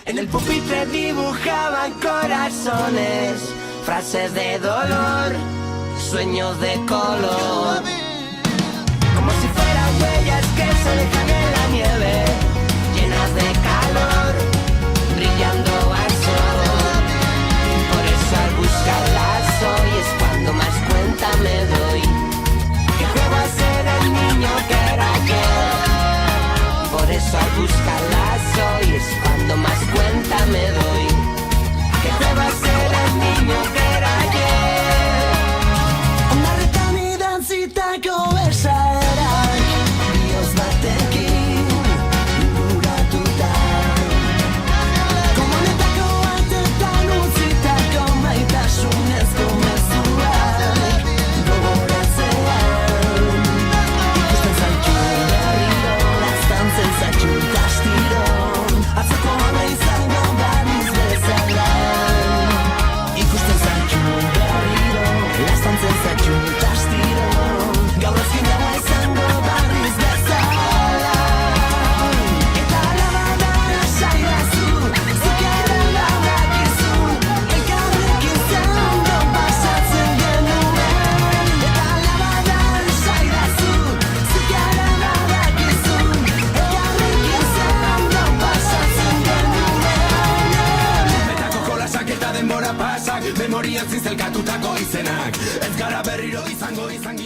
En el pupitre dibujaban corazones, frases de dolor, sueños de color. Como si fueran huellas que se dejan en la nieve, llenas de calor, brillando al sol. Por eso al buscarlas hoy es cuando más cuenta me doy que juego a ser el niño que era ayer. Por eso al buscarlas hoy es cuando más cuenta me doy que juego a ser el niño que era ayer. Ondarretan idatzitako esaerak bihotz batekin inguratuta, komunetako batetan utzitako maitasunezko mezuak gogoratzean. Ikusten zaitu berriro, laztantzen zaitu kastiro, atzeko ama izango baniz bezala. Ikusten zaitu berriro, laztantzen zaitu kastiro, gaur ezin dago izango baniz bezala. Eta alabada esaidazu, zuk ere badakizu, elkarrekin zendo pasatzen genuen. Eta alabada esaidazu, zuk ere badakizu, elkarrekin zendo pasatzen genuen. Betako jolasak eta denbora pasak, memorian zinzelkatutako izenak. Ez gara berriro izango izan